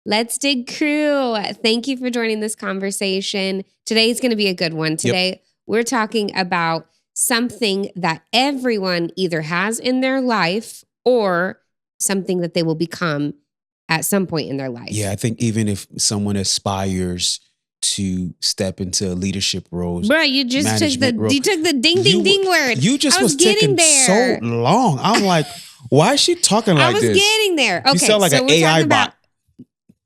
Let's Dig crew. Thank you for joining this conversation. Today is going to be a good one. Today, we're talking about something that everyone either has in their life or something that they will become at some point in their life. Yeah, I think even if someone aspires to step into leadership roles, bro, you just took the ding word. You just was taking so long. I'm like, why is she talking like this? I was getting there. Okay, you sound like an AI bot.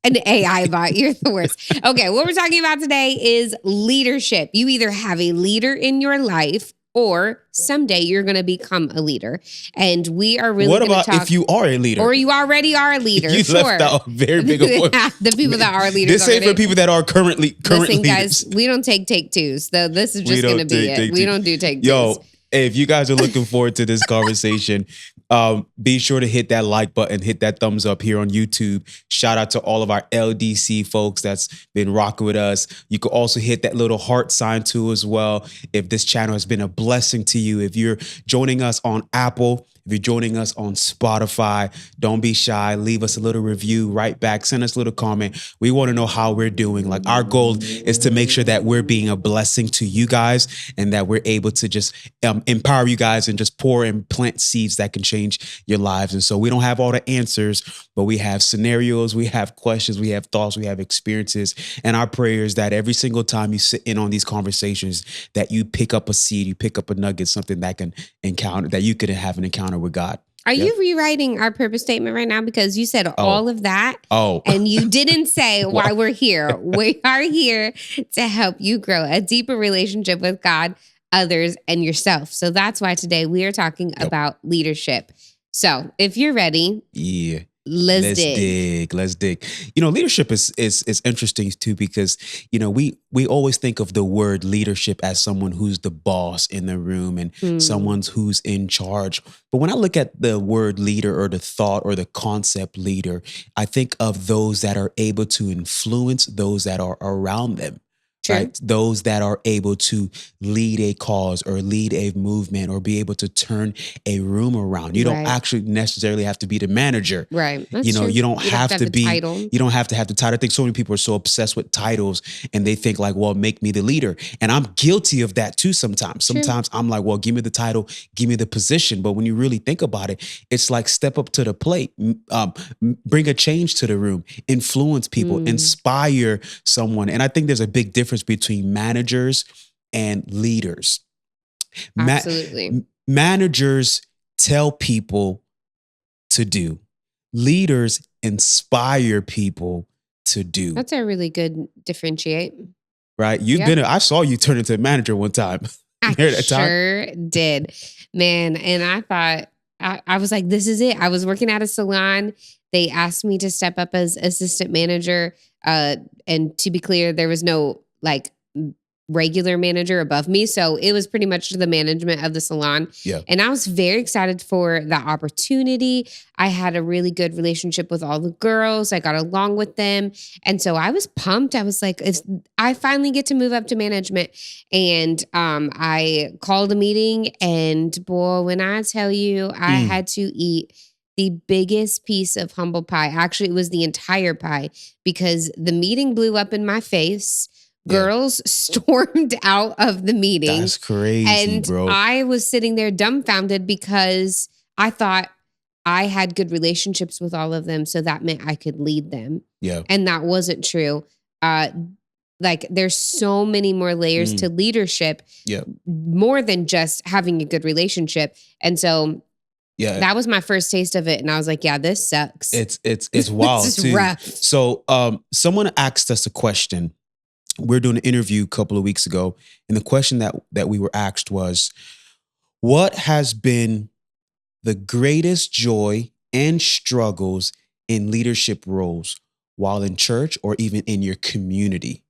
An AI bot. You're the worst. Okay, what we're talking about today is leadership. You either have a leader in your life or someday you're going to become a leader. And we are really What about if you are a leader? Or you already are a leader. You left out a very big point. The people that are leaders. This ain't for people that are currently Listen, leaders. guys, we don't take twos. This is just going to be it. We don't do take twos. Yo, if you guys are looking forward to this conversation, be sure to hit that like button, hit that thumbs up here on YouTube. Shout out to all of our LDC folks that's been rocking with us. You can also hit that little heart sign too as well. If this channel has been a blessing to you, if you're joining us on Apple, if you're joining us on Spotify, don't be shy. Leave us a little review right back. Send us a little comment. We want to know how we're doing. Like, our goal is to make sure that we're being a blessing to you guys and that we're able to just empower you guys and just pour and plant seeds that can change your lives. And so we don't have all the answers, but we have scenarios, we have questions, we have thoughts, we have experiences. And our prayer is that every single time you sit in on these conversations, that you pick up a seed, you pick up a nugget, something that can encounter, that you could have an encounter with God. Are you rewriting our purpose statement right now? Because you said all of that. And you didn't say why we're here. We are here to help you grow a deeper relationship with God, others, and yourself. So that's why today we are talking about leadership. So if you're ready, let's dig. You know, leadership is interesting too, because, you know, we always think of the word leadership as someone who's the boss in the room and someone who's in charge. But when I look at the word leader or the thought or the concept leader, I think of those that are able to influence those that are around them. Right? Those that are able to lead a cause or lead a movement or be able to turn a room around. You don't actually necessarily have to be the manager. Right. That's you know, true. you don't have to be, title. You don't have to have the title. I think so many people are so obsessed with titles and they think like, well, make me the leader. And I'm guilty of that too sometimes. Sometimes I'm like, well, give me the title, give me the position. But when you really think about it, it's like step up to the plate, bring a change to the room, influence people, inspire someone. And I think there's a big difference between managers and leaders. Absolutely. Managers tell people to do. Leaders inspire people to do. That's a really good differentiate. Right? I saw you turn into a manager one time. I sure did. Man, and I thought, I was like, this is it. I was working at a salon. They asked me to step up as assistant manager. And to be clear, there was no like regular manager above me. So it was pretty much the management of the salon. Yeah. And I was very excited for that opportunity. I had a really good relationship with all the girls. I got along with them. And so I was pumped. I was like, if I finally get to move up to management. And I called a meeting, and boy, when I tell you, I had to eat the biggest piece of humble pie. Actually, it was the entire pie, because the meeting blew up in my face. Girls stormed out of the meeting. That's crazy, and bro. I was sitting there dumbfounded because I thought I had good relationships with all of them. So that meant I could lead them. Yeah. And that wasn't true. Like, there's so many more layers to leadership, more than just having a good relationship. And so that was my first taste of it. And I was like, yeah, this sucks. It's wild this is too. rough. So someone asked us a question. We're doing an interview a couple of weeks ago, and the question that we were asked was, what has been the greatest joy and struggles in leadership roles while in church or even in your community?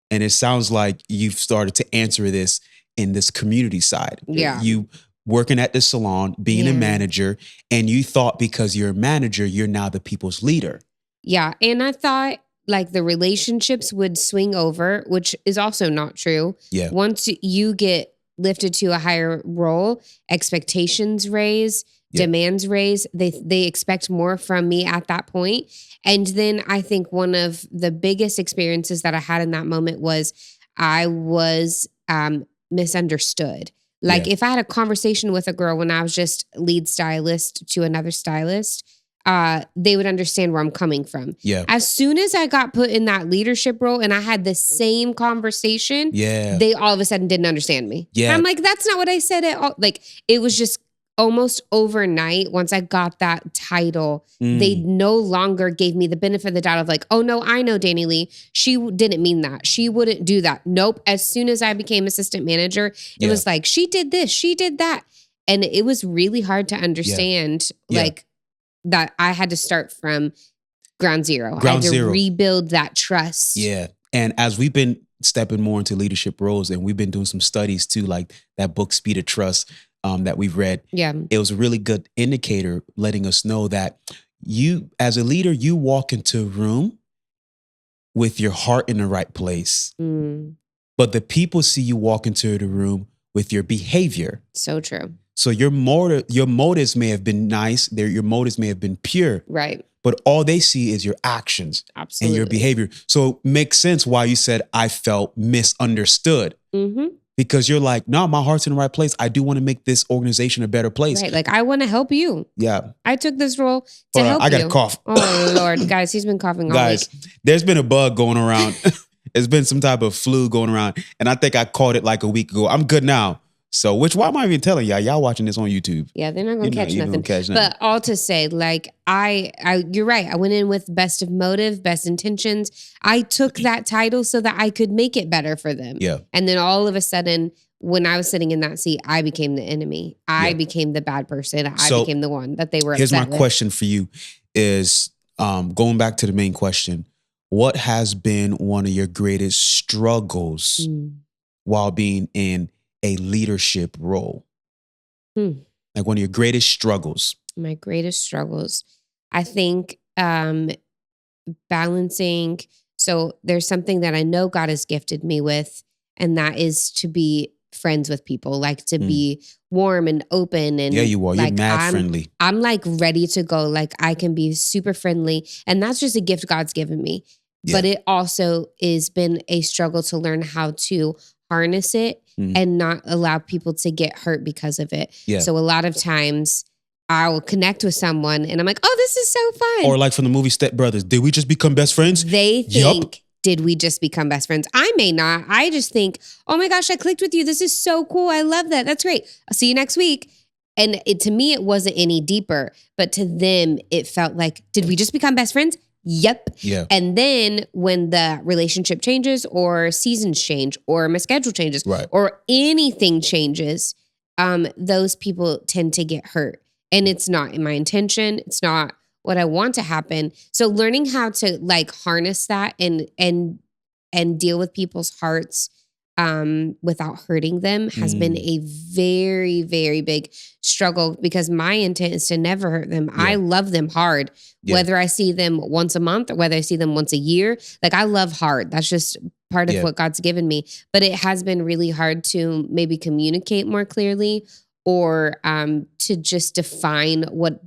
And it sounds like you've started to answer this in this community side. Yeah. You working at the salon, being a manager, and you thought because you're a manager, you're now the people's leader. Yeah. And I thought like the relationships would swing over, which is also not true. Yeah. Once you get lifted to a higher role, expectations raise, demands raise. They expect more from me at that point. And then I think one of the biggest experiences that I had in that moment was I was misunderstood. Like if I had a conversation with a girl when I was just lead stylist to another stylist, they would understand where I'm coming from. Yeah. As soon as I got put in that leadership role and I had the same conversation, they all of a sudden didn't understand me. Yeah. And I'm like, that's not what I said at all. Like it was just almost overnight. Once I got that title, they no longer gave me the benefit of the doubt of like, oh no, I know Danny Lee. She didn't mean that. She wouldn't do that. Nope. As soon as I became assistant manager, it was like, she did this, she did that. And it was really hard to understand like that I had to start from ground zero. I had to rebuild that trust. Yeah. And as we've been stepping more into leadership roles and we've been doing some studies too, like that book, Speed of Trust, that we've read. Yeah. It was a really good indicator letting us know that you, as a leader, you walk into a room with your heart in the right place. But the people see you walk into the room with your behavior. So true. So your motives may have been nice. Your motives may have been pure. Right. But all they see is your actions and your behavior. So it makes sense why you said, I felt misunderstood. Because you're like, no, my heart's in the right place. I do want to make this organization a better place. Right. Like, I want to help you. Yeah. I took this role to help you. I got a cough. Oh, Lord. Guys, he's been coughing all week. There's been a bug going around. There's been some type of flu going around. And I think I caught it like a week ago. I'm good now. So, why am I even telling y'all? Y'all watching this on YouTube. Yeah, they're not going to catch nothing. But all to say, like, you're right. I went in with best of motive, best intentions. I took that title so that I could make it better for them. Yeah. And then all of a sudden, when I was sitting in that seat, I became the enemy. I became the bad person. I became the one that they were upset with. Here's my question for you is, going back to the main question, what has been one of your greatest struggles while being in a leadership role? Like one of your greatest struggles? My greatest struggles. I think balancing. So there's something that I know God has gifted me with, and that is to be friends with people, like to be warm and open. And you are. You're like, mad friendly. I'm like ready to go. Like I can be super friendly. And that's just a gift God's given me. Yeah. But it also has been a struggle to learn how to harness it and not allow people to get hurt because of it. Yeah. So a lot of times I will connect with someone and I'm like, oh, this is so fun. Or like from the movie Step Brothers, did we just become best friends? They think, did we just become best friends? I may not. I just think, oh my gosh, I clicked with you. This is so cool. I love that. That's great. I'll see you next week. And to me, it wasn't any deeper, but to them, it felt like, did we just become best friends? Yep. Yeah. And then when the relationship changes or seasons change or my schedule changes or anything changes, those people tend to get hurt. And it's not in my intention. It's not what I want to happen. So learning how to like harness that and deal with people's hearts without hurting them has been a very, very big struggle because my intent is to never hurt them. Yeah. I love them hard, whether I see them once a month or whether I see them once a year. Like I love hard. That's just part of what God's given me. But it has been really hard to maybe communicate more clearly or to just define what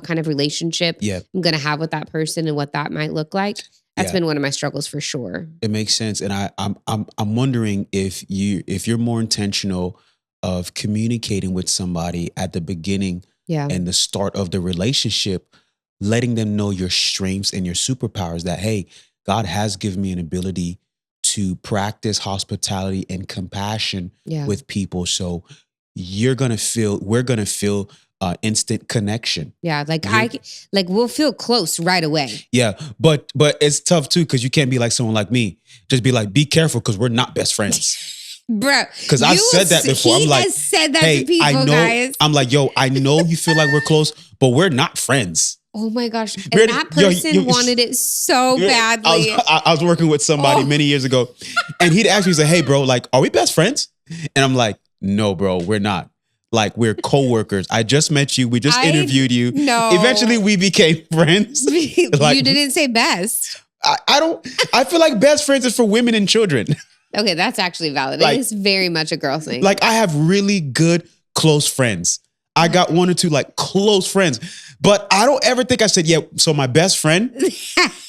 kind of relationship I'm going to have with that person and what that might look like. That's been one of my struggles for sure. It makes sense. And I'm wondering if you're more intentional of communicating with somebody at the beginning and the start of the relationship, letting them know your strengths and your superpowers that, hey, God has given me an ability to practice hospitality and compassion with people. So we're going to feel instant connection. Yeah, we'll feel close right away. Yeah, but it's tough too because you can't be like someone like me. Just be like, be careful because we're not best friends. Bro, because I've said that before. I'm like, said that to people, I know, guys. I'm like, yo, I know you feel like we're close, but we're not friends. Oh my gosh. And that person wanted it so badly. I was working with somebody many years ago and he'd ask me, he's like, hey bro, like, are we best friends? And I'm like, no, bro, we're not. Like we're co-workers. I just met you. We just interviewed you. No. Eventually we became friends. Like, you didn't say best. I feel like best friends is for women and children. Okay, that's actually valid. Like, it is very much a girl thing. Like I have really good, close friends. I got one or two like close friends, but I don't ever think I said, yeah, so my best friend.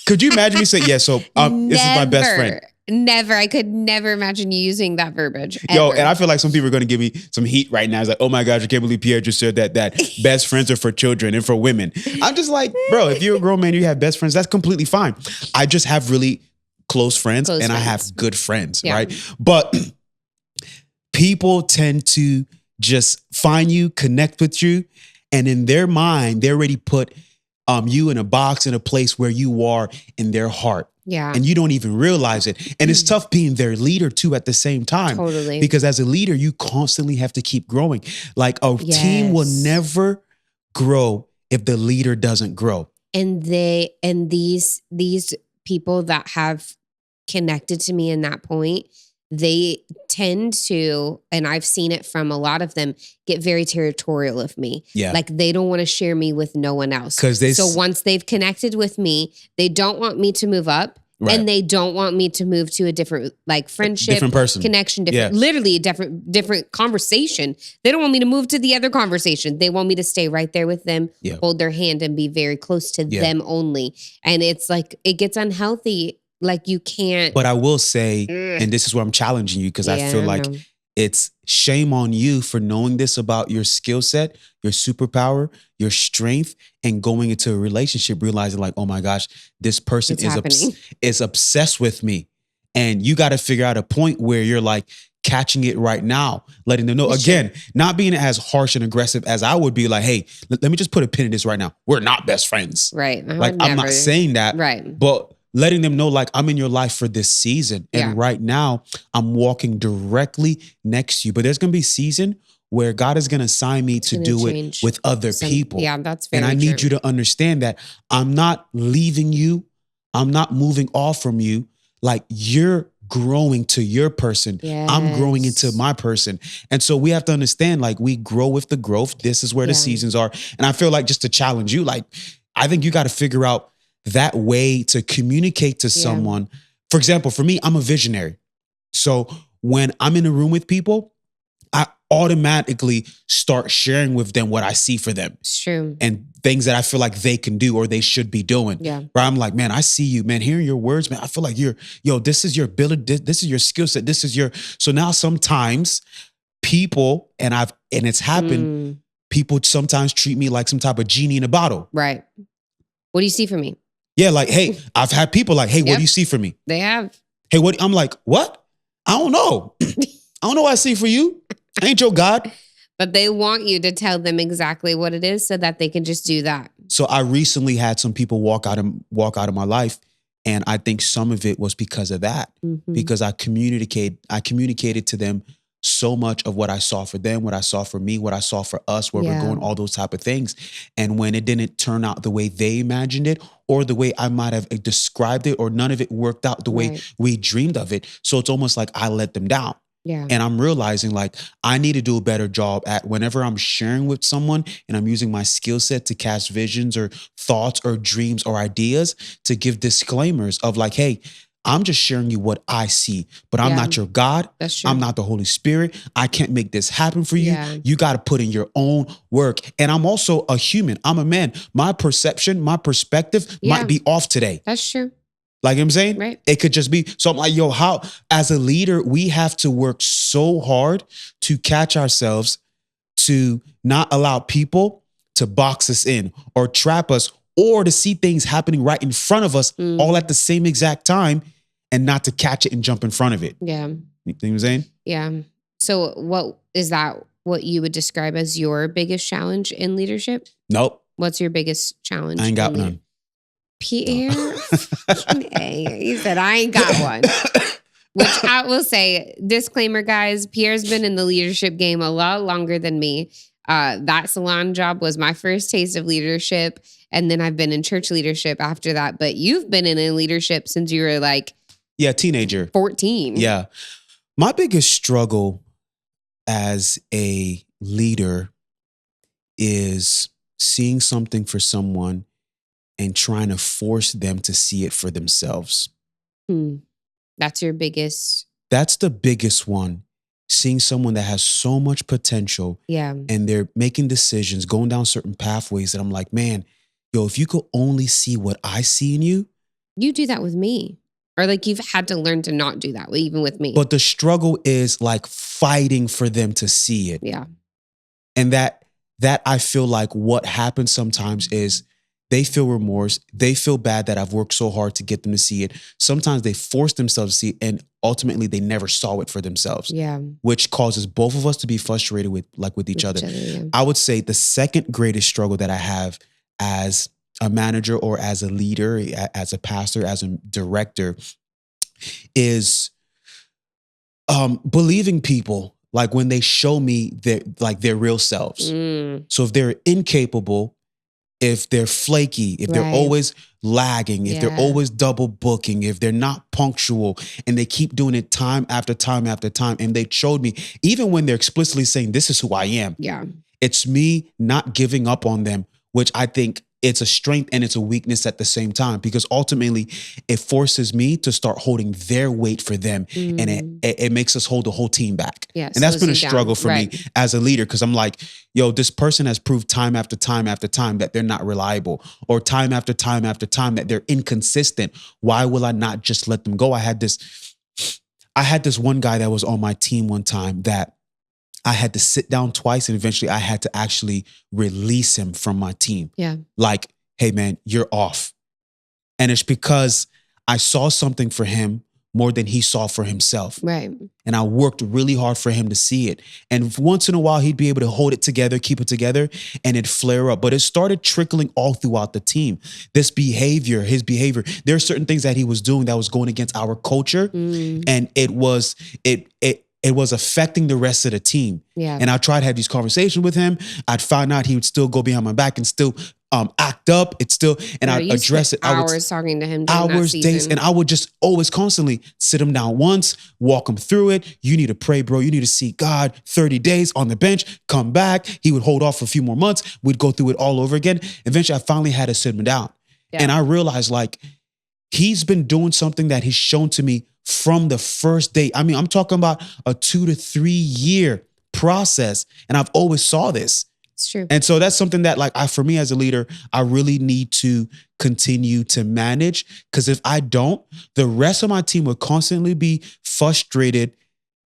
Could you imagine me saying, yeah, so this is my best friend? Never. I could never imagine you using that verbiage. Ever. Yo, and I feel like some people are going to give me some heat right now. It's like, oh my gosh, I can't believe Pierre just said that best friends are for children and for women. I'm just like, bro, if you're a grown man, you have best friends, that's completely fine. I just have really close friends and I have good friends, right? But people tend to just find you, connect with you, and in their mind, they already put you in a box, in a place where you are in their heart. Yeah. And you don't even realize it. And it's tough being their leader too at the same time. Totally. Because as a leader, you constantly have to keep growing. Like a team will never grow if the leader doesn't grow. And these people that have connected to me in that point, they tend to, and I've seen it from a lot of them, get very territorial of me. Yeah. Like they don't want to share me with no one else. So once they've connected with me, they don't want me to move up. Right. And they don't want me to move to a different like friendship, different person, connection, literally a different conversation. They don't want me to move to the other conversation. They want me to stay right there with them, hold their hand and be very close to them only. And it's like, it gets unhealthy. Like you can't. But I will say, and this is where I'm challenging you, because I feel like it's shame on you for knowing this about your skill set, your superpower, your strength, and going into a relationship, realizing like, oh my gosh, this person is obsessed with me. And you got to figure out a point where you're like catching it right now, letting them know. Again, not being as harsh and aggressive as I would be like, hey, let me just put a pin in this right now. We're not best friends. Right. Like I'm not saying that. Right. But letting them know like I'm in your life for this season. And right now I'm walking directly next to you. But there's going to be a season where God is going to assign me to do it with other people. Yeah, that's very true. And I need you to understand that I'm not leaving you. I'm not moving off from you. Like you're growing to your person. Yes. I'm growing into my person. And so we have to understand like we grow with the growth. This is where the seasons are. And I feel like just to challenge you, like I think you got to figure out that way to communicate to someone. For example, for me, I'm a visionary. So when I'm in a room with people, I automatically start sharing with them what I see for them. It's true. And things that I feel like they can do or they should be doing. Yeah. Where I'm like, man, I see you, man, hearing your words, man, I feel like this is your ability, this is your skill set, so now sometimes people, and it's happened, people sometimes treat me like some type of genie in a bottle. Right. What do you see for me? Yeah, like, hey, I've had people like, hey, what do you see for me? They have. Hey, what? I'm like, what? I don't know. I don't know what I see for you. I ain't your God. But they want you to tell them exactly what it is so that they can just do that. So I recently had some people walk out of my life. And I think some of it was because of that, because I communicated to them so much of what I saw for them, what I saw for me, what I saw for us, where we're going, all those type of things. And when it didn't turn out the way they imagined it or the way I might have described it, or none of it worked out the way we dreamed of it. So it's almost like I let them down. Yeah. And I'm realizing like I need to do a better job at whenever I'm sharing with someone and I'm using my skill set to cast visions or thoughts or dreams or ideas, to give disclaimers of like, hey, I'm just sharing you what I see, but I'm not your God. That's true. I'm not the Holy Spirit. I can't make this happen for you. Yeah. You got to put in your own work. And I'm also a human. I'm a man. My perception, my perspective might be off today. That's true. Like I'm saying, right. It could just be. So I'm like, yo, how, as a leader, we have to work so hard to catch ourselves, to not allow people to box us in or trap us, or to see things happening right in front of us all at the same exact time and not to catch it and jump in front of it. Yeah. You know what I'm saying? Yeah. So what you would describe as your biggest challenge in leadership? Nope. What's your biggest challenge? I ain't got none. Pierre, he said, I ain't got one. Which I will say, disclaimer, guys, Pierre's been in the leadership game a lot longer than me. That salon job was my first taste of leadership. And then I've been in church leadership after that. But you've been in leadership since you were like... Yeah, teenager. 14. Yeah. My biggest struggle as a leader is seeing something for someone and trying to force them to see it for themselves. That's your biggest... That's the biggest one. seeing someone that has so much potential, and they're making decisions, going down certain pathways that I'm like, man, yo, if you could only see what I see in you. You do that with me. Or like you've had to learn to not do that, even with me. But the struggle is like fighting for them to see it. Yeah. And that I feel like what happens sometimes is they feel remorse. They feel bad that I've worked so hard to get them to see it. Sometimes they force themselves to see it, and ultimately they never saw it for themselves. Yeah. Which causes both of us to be frustrated with each other. I would say the second greatest struggle that I have as a manager or as a leader, as a pastor, as a director, is believing people like when they show me their real selves. So if they're incapable, if they're flaky, if they're always lagging, if they're always double booking, if they're not punctual, and they keep doing it time after time after time, and they showed me, even when they're explicitly saying, this is who I am. Yeah. It's me not giving up on them, which I think it's a strength and it's a weakness at the same time, because ultimately it forces me to start holding their weight for them. And it makes us hold the whole team back. Yeah, and that's been a struggle for me as a leader, because I'm like, yo, this person has proved time after time after time that they're not reliable, or time after time after time that they're inconsistent. Why will I not just let them go? I had this one guy that was on my team one time that I had to sit down twice, and eventually I had to actually release him from my team. Yeah. Like, hey man, you're off. And it's because I saw something for him more than he saw for himself. Right. And I worked really hard for him to see it. And once in a while, he'd be able to hold it together, keep it together, and it'd flare up. But it started trickling all throughout the team. His behavior, there are certain things that he was doing that was going against our culture. And it was affecting the rest of the team. Yeah. And I tried to have these conversations with him. I'd find out he would still go behind my back and still act up. And I'd address it. Hours talking to him. Hours, days. And I would just always constantly sit him down once, walk him through it. You need to pray, bro. You need to seek God. 30 days on the bench, come back. He would hold off for a few more months. We'd go through it all over again. Eventually, I finally had to sit him down. Yeah. And I realized like he's been doing something that he's shown to me from the first day. I mean, I'm talking about a 2 to 3 year process. And I've always saw this. It's true. And so that's something that for me as a leader, I really need to continue to manage. Because if I don't, the rest of my team will constantly be frustrated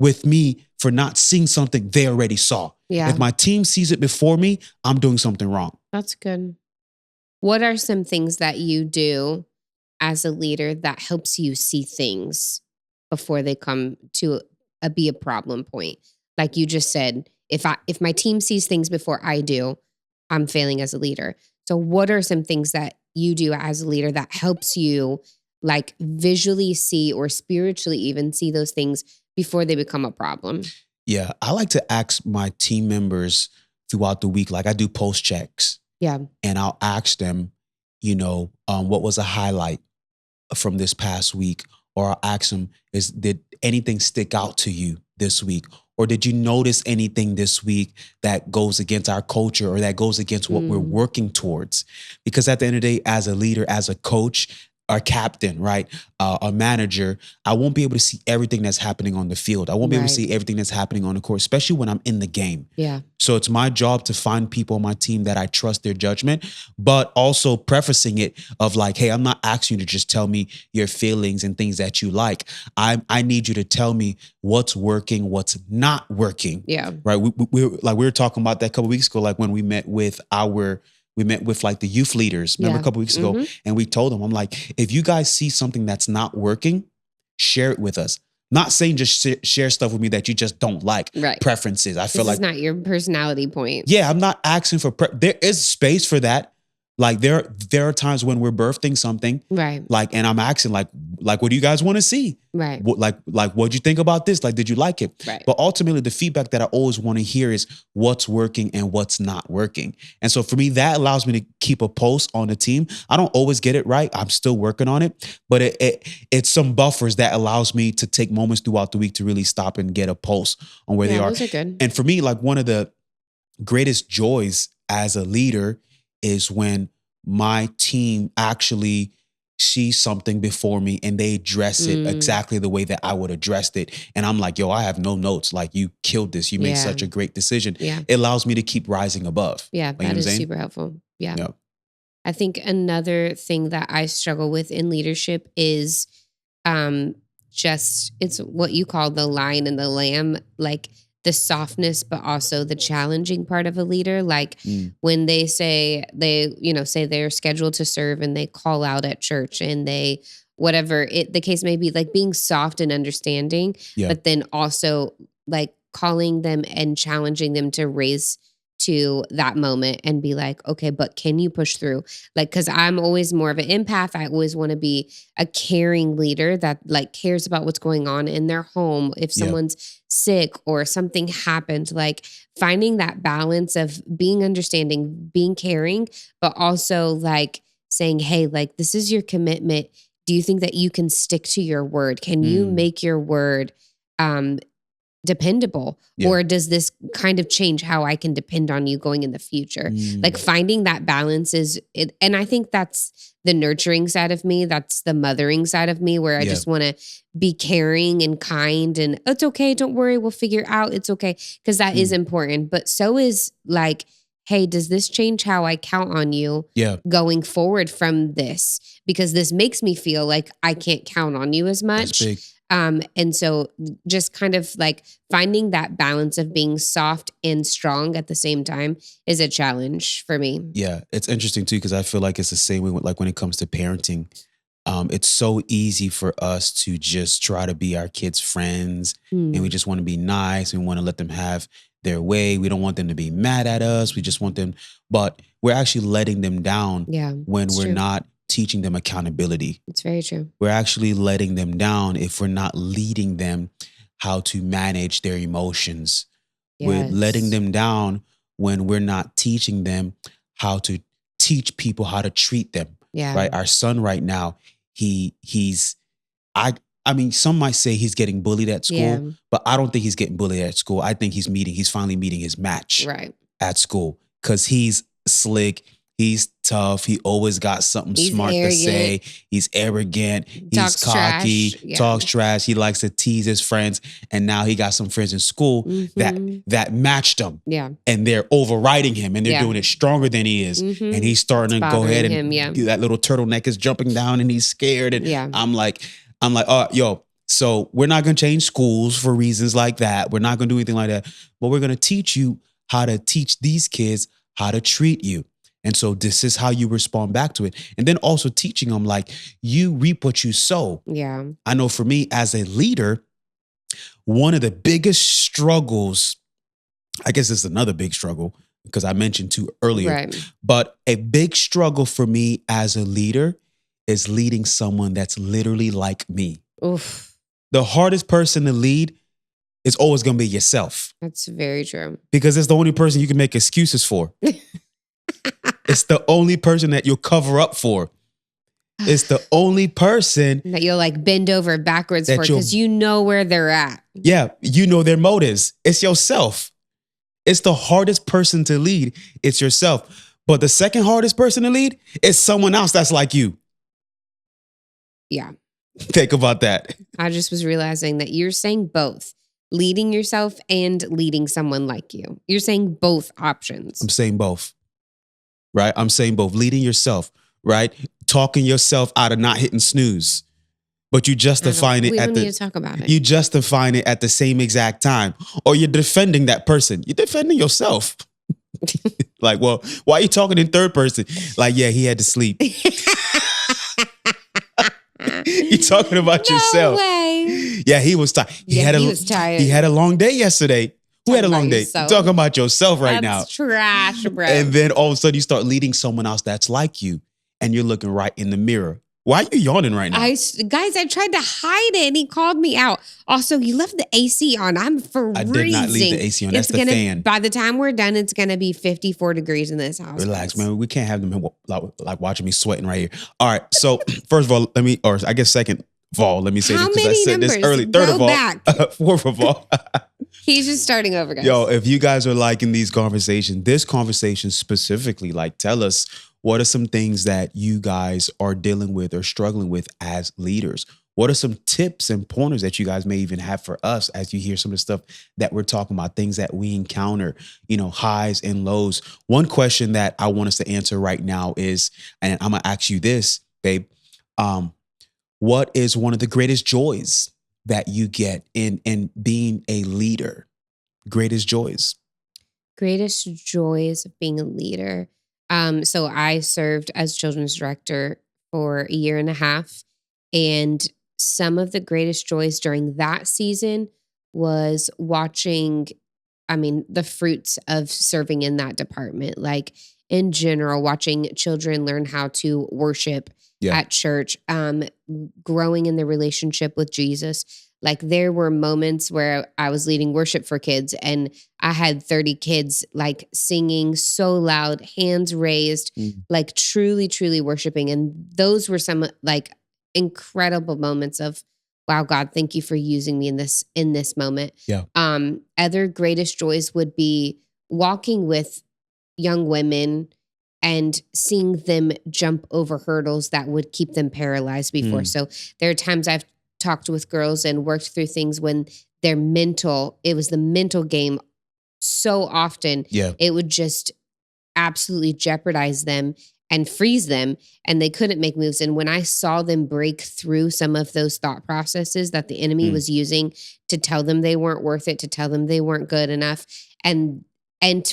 with me for not seeing something they already saw. Yeah. If my team sees it before me, I'm doing something wrong. That's good. What are some things that you do as a leader that helps you see things before they come to be a problem point? Like you just said, if my team sees things before I do, I'm failing as a leader. So what are some things that you do as a leader that helps you like visually see or spiritually even see those things before they become a problem? Yeah, I like to ask my team members throughout the week, like I do post checks. Yeah. And I'll ask them, what was a highlight from this past week? Or I'll ask them, did anything stick out to you this week? Or did you notice anything this week that goes against our culture or that goes against what we're working towards? Because at the end of the day, as a leader, as a coach, a captain, right? A manager, I won't be able to see everything that's happening on the field. I won't be able to see everything that's happening on the court, especially when I'm in the game. Yeah. So it's my job to find people on my team that I trust their judgment, but also prefacing it of like, hey, I'm not asking you to just tell me your feelings and things that you like. I need you to tell me what's working, what's not working. Yeah. Right. We were talking about that a couple of weeks ago, like when we met with like the youth leaders, remember a couple of weeks ago, and we told them, I'm like, if you guys see something that's not working, share it with us. Not saying just share stuff with me that you just don't like, preferences. I feel like it's not your personality point. Yeah, I'm not asking for, there is space for that. Like there are times when we're birthing something, right? Like, and I'm asking like, what do you guys want to see? Right. Like, what'd you think about this? Like, did you like it? Right. But ultimately, the feedback that I always want to hear is what's working and what's not working. And so for me, that allows me to keep a pulse on the team. I don't always get it right. I'm still working on it, but it's some buffers that allows me to take moments throughout the week to really stop and get a pulse on where they are. Those are good. And for me, like one of the greatest joys as a leader is when my team actually see something before me and they address it exactly the way that I would address it. And I'm like, yo, I have no notes. Like, you killed this. You made such a great decision. Yeah. It allows me to keep rising above. Yeah, that is super helpful. Yeah. Yep. I think another thing that I struggle with in leadership is just, it's what you call the lion and the lamb, like the softness, but also the challenging part of a leader. Like when they say say they're scheduled to serve and they call out at church and they, whatever the case may be, like being soft and understanding, but then also like calling them and challenging them to raise to that moment and be like, okay, but can you push through? Like, cause I'm always more of an empath. I always want to be a caring leader that like cares about what's going on in their home. If someone's sick or something happened, like finding that balance of being understanding, being caring, but also like saying, hey, like this is your commitment. Do you think that you can stick to your word? Can you make your word dependable? Or does this kind of change how I can depend on you going in the future? Like finding that balance is it. And I think that's the nurturing side of me. That's the mothering side of me where I just want to be caring and kind and it's okay. Don't worry. We'll figure it out. It's okay. Cause that is important. But so is like, hey, does this change how I count on you going forward from this? Because this makes me feel like I can't count on you as much. That's big. And so just kind of like finding that balance of being soft and strong at the same time is a challenge for me. Yeah, it's interesting too, because I feel like it's the same way like when it comes to parenting. It's so easy for us to just try to be our kids' friends and we just want to be nice. We want to let them have their way. We don't want them to be mad at us. We just want them, but we're actually letting them down when we're not teaching them accountability. It's very true. We're actually letting them down if we're not leading them how to manage their emotions. Yes. We're letting them down when we're not teaching them how to teach people how to treat them. Yeah. Right. Our son right now, I mean, some might say he's getting bullied at school, but I don't think he's getting bullied at school. I think he's finally meeting his match at school because he's slick. He's tough. He always got something smart to say. He's arrogant. He's cocky. Talks trash. He likes to tease his friends. And now he got some friends in school that matched him. Yeah. And they're overriding him and they're doing it stronger than he is. And he's starting to go ahead and that little turtleneck is jumping down and he's scared. And I'm like, oh, yo. So we're not going to change schools for reasons like that. We're not going to do anything like that. But we're going to teach you how to teach these kids how to treat you. And so this is how you respond back to it. And then also teaching them like you reap what you sow. Yeah. I know for me as a leader, one of the biggest struggles, I guess it's another big struggle because I mentioned two earlier, but a big struggle for me as a leader is leading someone that's literally like me. Oof. The hardest person to lead is always going to be yourself. That's very true. Because it's the only person you can make excuses for. It's the only person that you'll cover up for. It's the only person that you'll like bend over backwards for because you know where they're at. Yeah, you know their motives. It's yourself. It's the hardest person to lead. It's yourself. But the second hardest person to lead is someone else that's like you. Yeah. Think about that. I just was realizing that you're saying both. Leading yourself and leading someone like you. You're saying both options. I'm saying both. Right? I'm saying both. Leading yourself, right? Talking yourself out of not hitting snooze. But you justifying it at the need to talk about it. You justifying it at the same exact time. Or you're defending that person. You're defending yourself. Like, well, why are you talking in third person? Like, yeah, he had to sleep. You're talking about yourself. Way. Yeah, he was tired. He was tired. He had a long day yesterday. Who had a long day? You're talking about yourself right now. That's trash, bro. And then all of a sudden you start leading someone else that's like you and you're looking right in the mirror. Why are you yawning right now? Guys, I tried to hide it and he called me out. Also, you left the AC on. I'm freezing. I did not leave the AC on. That's the fan. By the time we're done, it's going to be 54 degrees in this house. Relax, man. We can't have them like watching me sweating right here. All right. So first of all, second of all, let me say this because I said this early. Third of all, fourth of all. He's just starting over, guys. Yo, if you guys are liking these conversations, this conversation specifically, like tell us what are some things that you guys are dealing with or struggling with as leaders? What are some tips and pointers that you guys may even have for us as you hear some of the stuff that we're talking about, things that we encounter, highs and lows? One question that I want us to answer right now is, and I'm going to ask you this, babe, what is one of the greatest joys that you get in being a leader? Greatest joys. Greatest joys of being a leader. So I served as children's director for a year and a half. And some of the greatest joys during that season was watching, the fruits of serving in that department. Like in general, watching children learn how to worship at church, growing in the relationship with Jesus. Like there were moments where I was leading worship for kids and I had 30 kids like singing so loud, hands raised, like truly, truly worshiping. And those were some like incredible moments of, wow, God, thank you for using me in this moment. Yeah. Other greatest joys would be walking with young women and seeing them jump over hurdles that would keep them paralyzed before. So there are times I've talked with girls and worked through things when it was the mental game so often. It would just absolutely jeopardize them and freeze them and they couldn't make moves. And when I saw them break through some of those thought processes that the enemy was using to tell them they weren't worth it, to tell them they weren't good enough, and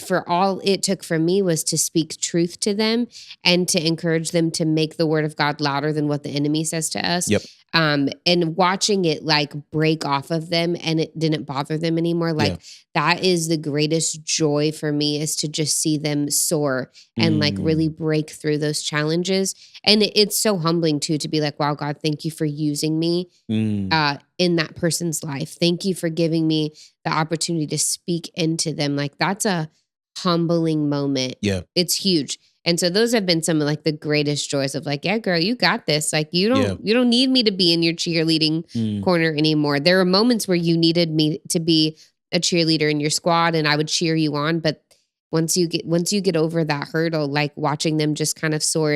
for all it took for me was to speak truth to them and to encourage them to make the word of God louder than what the enemy says to us. And watching it like break off of them and it didn't bother them anymore. Like that is the greatest joy for me, is to just see them soar and like really break through those challenges. And it's so humbling too, to be like, wow, God, thank you for using me in that person's life. Thank you for giving me the opportunity to speak into them. Like that's a humbling moment. It's huge. And so those have been some of like the greatest joys of like, yeah, girl, you got this. Like you don't need me to be in your cheerleading corner anymore. There are moments where you needed me to be a cheerleader in your squad and I would cheer you on. But once you get over that hurdle, like watching them just kind of soar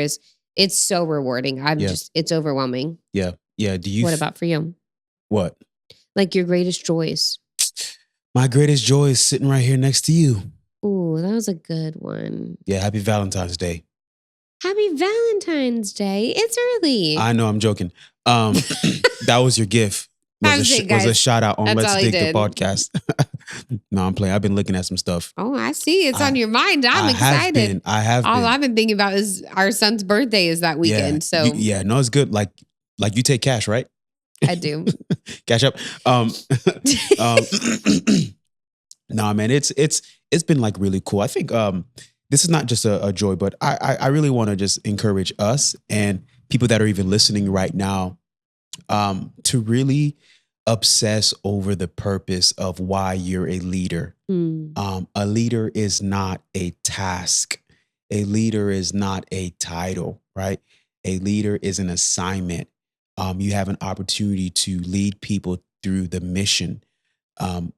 it's so rewarding. It's overwhelming. Yeah. What about for you? What? Like your greatest joys? My greatest joy is sitting right here next to you. Ooh, that was a good one. Yeah, happy Valentine's Day. Happy Valentine's Day. It's early. I know, I'm joking. That was your gift. Was a shout out on Let's Dig the podcast. No, I'm playing. I've been looking at some stuff. Oh, I see. It's on your mind. I'm excited. I have been. All I've been thinking about is our son's birthday is that weekend. No, it's good. Like you take cash, right? I do. Cash up. Nah, man, it's been like really cool. I think this is not just a joy, but I really want to just encourage us and people that are even listening right now to really obsess over the purpose of why you're a leader. A leader is not a task. A leader is not a title, right? A leader is an assignment. You have an opportunity to lead people through the mission.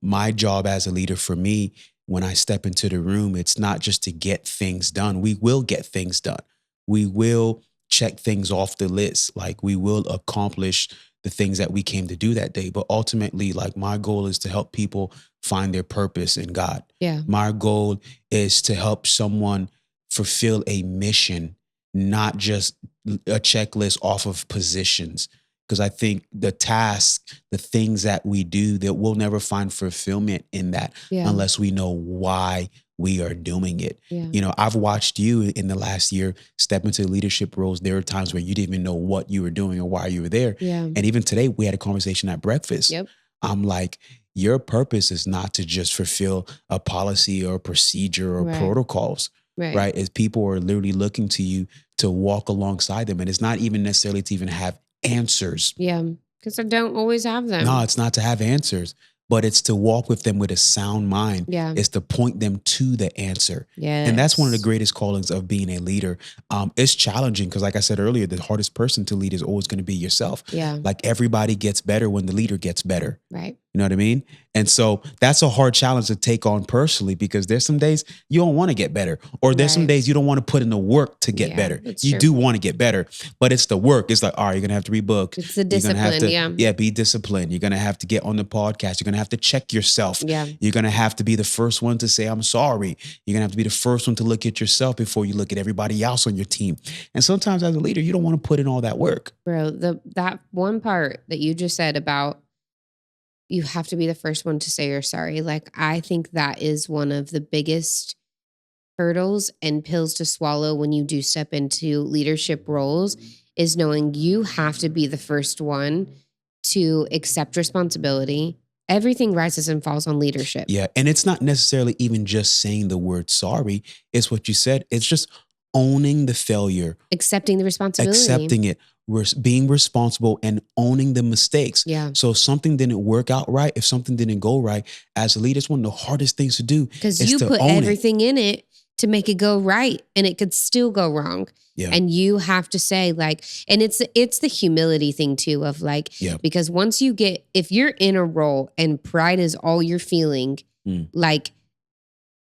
My job as a leader, for me, when I step into the room, it's not just to get things done. We will get things done. We will check things off the list. Like we will accomplish the things that we came to do that day. But ultimately, like my goal is to help people find their purpose in God. Yeah. My goal is to help someone fulfill a mission, not just a checklist off of positions. Because I think the task, the things that we do, that we'll never find fulfillment in that unless we know why we are doing it. Yeah. I've watched you in the last year step into leadership roles. There are times where you didn't even know what you were doing or why you were there. Yeah. And even today, we had a conversation at breakfast. Yep. I'm like, your purpose is not to just fulfill a policy or a procedure or protocols. Right. As people are literally looking to you to walk alongside them. And it's not even necessarily to even have answers. Yeah, because I don't always have them. No, it's not to have answers, but it's to walk with them with a sound mind. Yeah. It's to point them to the answer. Yeah. And that's one of the greatest callings of being a leader. It's challenging because, like I said earlier, the hardest person to lead is always going to be yourself. Yeah. Like everybody gets better when the leader gets better. Right. You know what I mean? And so that's a hard challenge to take on personally, because there's some days you don't want to get better, or there's some days you don't want to put in the work to get better. You do want to get better, but it's the work. It's like, all right, you're going to have to read books. It's the discipline, be disciplined. You're going to have to get on the podcast. You're going to have to check yourself. Yeah. You're going to have to be the first one to say, I'm sorry. You're going to have to be the first one to look at yourself before you look at everybody else on your team. And sometimes as a leader, you don't want to put in all that work. Bro, that one part that you just said about you have to be the first one to say you're sorry. Like, I think that is one of the biggest hurdles and pills to swallow when you do step into leadership roles, is knowing you have to be the first one to accept responsibility. Everything rises and falls on leadership. Yeah. And it's not necessarily even just saying the word sorry. It's what you said. It's just owning the failure. Accepting the responsibility. Accepting it. Being responsible and owning the mistakes. Yeah. So if something didn't work out right, if something didn't go right, as a leader, it's one of the hardest things to do. Because you put everything in it to make it go right, and it could still go wrong. Yeah. And you have to say, like, and it's the humility thing too, of like, because once you get, if you're in a role and pride is all you're feeling, like,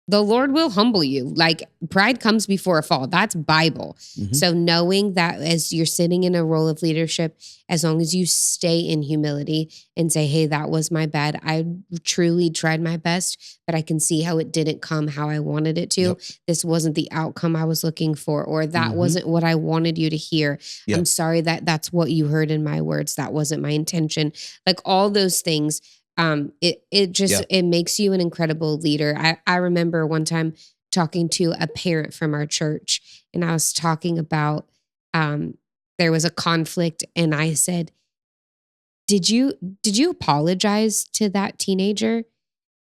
the Lord will humble you. Like, pride comes before a fall. That's Bible. Mm-hmm. So knowing that as you're sitting in a role of leadership, as long as you stay in humility and say, hey, that was my bad. I truly tried my best, but I can see how it didn't come how I wanted it to. Yep. This wasn't the outcome I was looking for, or that wasn't what I wanted you to hear. Yep. I'm sorry that that's what you heard in my words. That wasn't my intention. Like, all those things. It makes you an incredible leader. I remember one time talking to a parent from our church, and I was talking about there was a conflict, and I said, did you apologize to that teenager?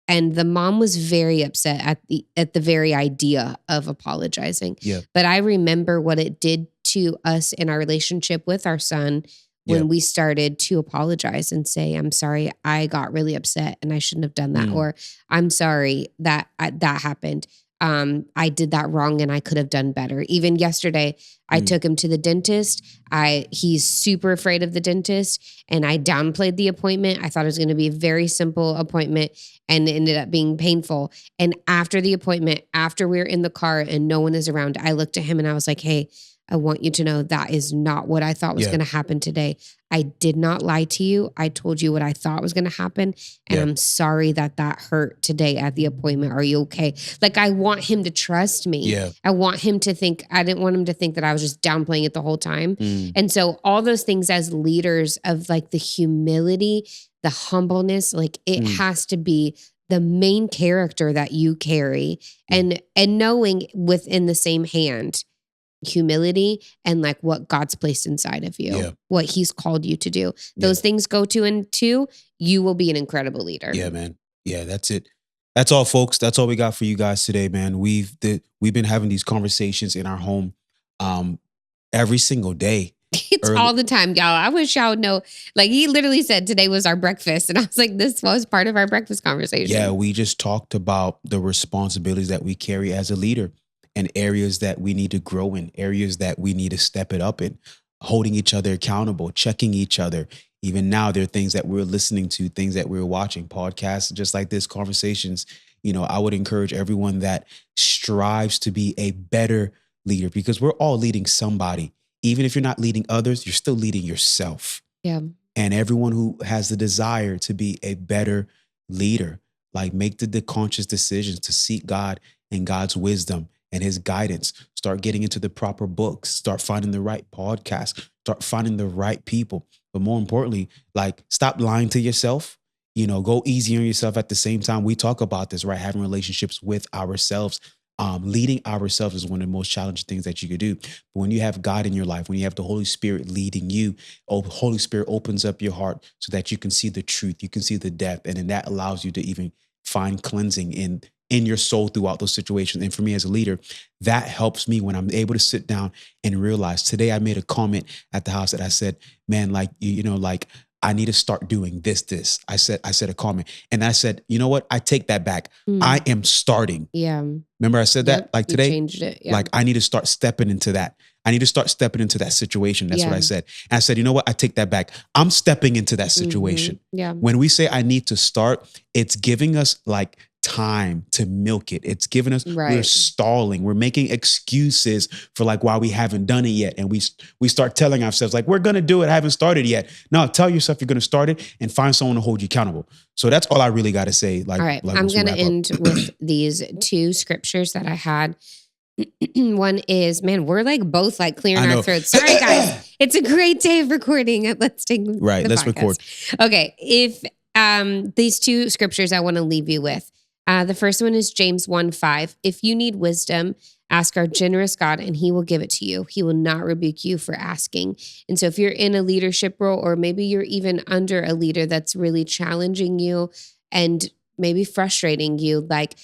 And the mom was very upset at the very idea of apologizing. Yeah. But I remember what it did to us in our relationship with our son when we started to apologize and say, I'm sorry, I got really upset and I shouldn't have done that. Or I'm sorry that that happened. I did that wrong and I could have done better. Even yesterday, I took him to the dentist. He's super afraid of the dentist, and I downplayed the appointment. I thought it was going to be a very simple appointment, and it ended up being painful. And after the appointment, after we were in the car and no one is around, I looked at him and I was like, hey, I want you to know that is not what I thought was going to happen today. I did not lie to you. I told you what I thought was going to happen. And I'm sorry that hurt today at the appointment. Are you okay? Like, I want him to trust me. Yeah. I want him to think, I didn't want him to think that I was just downplaying it the whole time. And so all those things as leaders, of like the humility, the humbleness, like it has to be the main character that you carry, and knowing within the same hand, humility and like what God's placed inside of you, what he's called you to do. Those things go 2 and 2, you will be an incredible leader. Yeah, man. Yeah, that's it. That's all, folks. That's all we got for you guys today, man. We've been having these conversations in our home every single day. It's all the time, y'all. I wish y'all would know. Like, he literally said today was our breakfast. And I was like, this was part of our breakfast conversation. Yeah, we just talked about the responsibilities that we carry as a leader, and areas that we need to grow in, areas that we need to step it up in, holding each other accountable, checking each other. Even now, there are things that we're listening to, things that we're watching, podcasts just like this, conversations. You know, I would encourage everyone that strives to be a better leader, because we're all leading somebody. Even if you're not leading others, you're still leading yourself. Yeah. And everyone who has the desire to be a better leader, like, make the conscious decisions to seek God and God's wisdom and his guidance. Start getting into the proper books, start finding the right podcasts, start finding the right people. But more importantly, like, stop lying to yourself. You know, go easy on yourself at the same time. We talk about this, right? Having relationships with ourselves. Leading ourselves is one of the most challenging things that you could do. But when you have God in your life, when you have the Holy Spirit leading you, Holy Spirit opens up your heart so that you can see the truth, you can see the depth, and then that allows you to even find cleansing in your soul throughout those situations. And for me as a leader, that helps me when I'm able to sit down and realize. Today I made a comment at the house that I said, man, like, you know, like, I need to start doing this. I said a comment, and I said, you know what? I take that back. I am starting. Yeah. Remember I said that? Like, today, changed it. Yeah. Like, I need to start stepping into that. I need to start stepping into that situation. That's what I said. And I said, you know what? I take that back. I'm stepping into that situation. Mm-hmm. Yeah. When we say I need to start, it's giving us like time to milk it. It's giving us, we're stalling. We're making excuses for like why we haven't done it yet. And we start telling ourselves like, we're going to do it. I haven't started yet. No, tell yourself you're going to start it and find someone to hold you accountable. So that's all I really got to say. Like, all right. I'm going to end with these two scriptures that I had. One is, man, we're like both like clearing our throats. Sorry, guys. It's a great day of recording. Let's take let's record. Okay. If these two scriptures I want to leave you with. The first one is James 1:5. If you need wisdom, ask our generous God and he will give it to you. He will not rebuke you for asking. And so if you're in a leadership role, or maybe you're even under a leader that's really challenging you and maybe frustrating you, like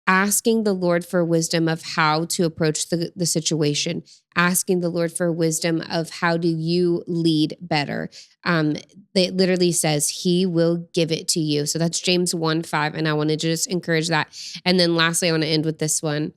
asking the Lord for wisdom of how to approach the situation, asking the Lord for wisdom of how do you lead better. It literally says he will give it to you. So that's James 1:5. And I want to just encourage that. And then lastly, I want to end with this one.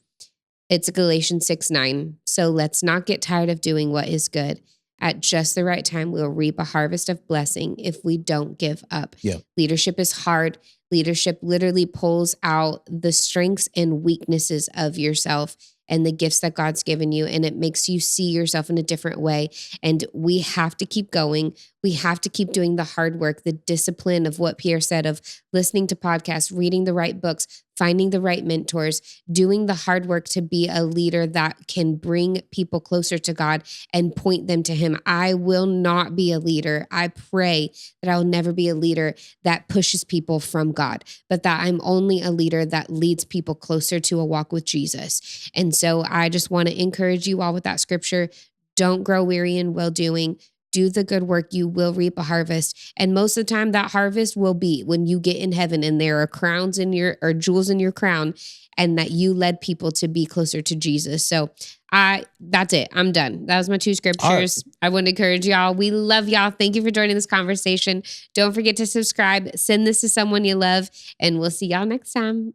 It's Galatians 6:9. So let's not get tired of doing what is good. At just the right time, we'll reap a harvest of blessing if we don't give up. Yeah. Leadership is hard. Leadership literally pulls out the strengths and weaknesses of yourself and the gifts that God's given you, and it makes you see yourself in a different way. And we have to keep going. We have to keep doing the hard work, the discipline of what Pierre said, of listening to podcasts, reading the right books, finding the right mentors, doing the hard work to be a leader that can bring people closer to God and point them to him. I will not be a leader. I pray that I will never be a leader that pushes people from God, but that I'm only a leader that leads people closer to a walk with Jesus. And so I just want to encourage you all with that scripture. Don't grow weary in well-doing. Do the good work, you will reap a harvest. And most of the time that harvest will be when you get in heaven and there are crowns in your, or jewels in your crown, and that you led people to be closer to Jesus. So that's it. I'm done. That was my two scriptures. I want to encourage y'all. We love y'all. Thank you for joining this conversation. Don't forget to subscribe, send this to someone you love, and we'll see y'all next time.